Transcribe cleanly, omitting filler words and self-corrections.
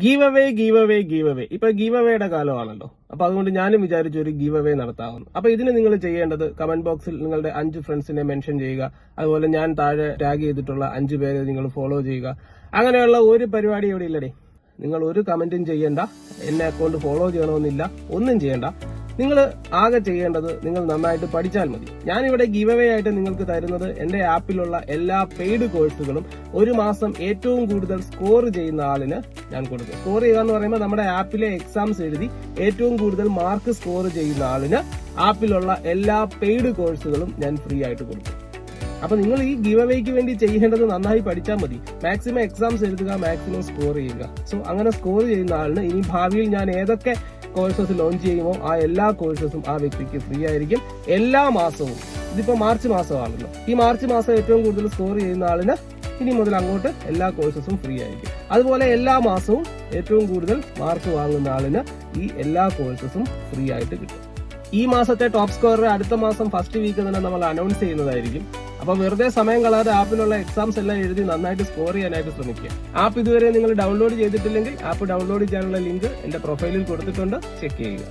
Give away ഇപ്പൊ give അവേയുടെ കാലമാണല്ലോ. അപ്പൊ അതുകൊണ്ട് ഞാനും വിചാരിച്ചു ഒരു ഗീവ് അവേ നടത്താമെന്ന്. അപ്പൊ ഇതിന് നിങ്ങൾ ചെയ്യേണ്ടത് കമന്റ് ബോക്സിൽ നിങ്ങളുടെ 5 ഫ്രണ്ട്സിനെ മെൻഷൻ ചെയ്യുക. അതുപോലെ ഞാൻ താഴെ ടാഗ് ചെയ്തിട്ടുള്ള 5 പേരെ നിങ്ങൾ ഫോളോ ചെയ്യുക. അങ്ങനെയുള്ള ഒരു പരിപാടി ഇവിടെ ഇല്ലടേ. നിങ്ങൾ ഒരു കമന്റും ചെയ്യണ്ട, എന്നെ അക്കൗണ്ട് ഫോളോ ചെയ്യണമെന്നില്ല, ഒന്നും ചെയ്യണ്ട. നിങ്ങൾ ആകെ ചെയ്യേണ്ടത് നിങ്ങൾ നന്നായിട്ട് പഠിച്ചാൽ മതി. ഞാനിവിടെ ഗീവ് അവേ ആയിട്ട് നിങ്ങൾക്ക് തരുന്നത് എന്റെ ആപ്പിലുള്ള എല്ലാ പെയ്ഡ് കോഴ്സുകളും ഒരു മാസം ഏറ്റവും കൂടുതൽ സ്കോർ ചെയ്യുന്ന ആളിന് ഞാൻ കൊടുക്കും. സ്കോർ ചെയ്യുക എന്ന് പറയുമ്പോൾ നമ്മുടെ ആപ്പിലെ എക്സാംസ് എഴുതി ഏറ്റവും കൂടുതൽ മാർക്ക് സ്കോർ ചെയ്യുന്ന ആളിന് ആപ്പിലുള്ള എല്ലാ പെയ്ഡ് കോഴ്സുകളും ഞാൻ ഫ്രീ ആയിട്ട് കൊടുക്കും. അപ്പൊ നിങ്ങൾ ഈ ഗീവ് അവേക്ക് വേണ്ടി ചെയ്യേണ്ടത് നന്നായി പഠിച്ചാൽ മതി. മാക്സിമം എക്സാംസ് എഴുതുക, മാക്സിമം സ്കോർ ചെയ്യുക. സോ അങ്ങനെ സ്കോർ ചെയ്യുന്ന ആളിന് ഇനി ഭാവിയിൽ ഞാൻ ഏതൊക്കെ കോഴ്സസ് ലോഞ്ച് ചെയ്യുമോ ആ എല്ലാ കോഴ്സസും ആ വ്യക്തിക്ക് ഫ്രീ ആയിരിക്കും. എല്ലാ മാസവും, ഇതിപ്പോ മാർച്ച് മാസമാണല്ലോ, ഈ മാർച്ച് മാസം ഏറ്റവും കൂടുതൽ സ്കോർ ചെയ്യുന്ന ആളിന് ഇനി മുതൽ അങ്ങോട്ട് എല്ലാ കോഴ്സസും ഫ്രീ ആയിരിക്കും. അതുപോലെ എല്ലാ മാസവും ഏറ്റവും കൂടുതൽ മാർക്ക് വാങ്ങുന്ന ആളിന് ഈ എല്ലാ കോഴ്സസും ഫ്രീ ആയിട്ട് കിട്ടും. ഈ മാസത്തെ ടോപ്പ് സ്കോറർ അടുത്ത മാസം ഫസ്റ്റ് വീക്ക് തന്നെ നമ്മൾ അനൗൺസ് ചെയ്യുന്നതായിരിക്കും. അപ്പൊ വെറുതെ സമയം കളയാതെ ആപ്പിലുള്ള എക്സാംസ് എല്ലാം എഴുതി നന്നായിട്ട് സ്കോർ ചെയ്യാനായിട്ട് ശ്രമിക്കുക. ആപ്പ് ഇതുവരെ നിങ്ങൾ ഡൗൺലോഡ് ചെയ്തിട്ടില്ലെങ്കിൽ ആപ്പ് ഡൗൺലോഡ് ചെയ്യാനുള്ള ലിങ്ക് എന്റെ പ്രൊഫൈലിൽ കൊടുത്തിട്ടുണ്ട്, ചെക്ക് ചെയ്യുക.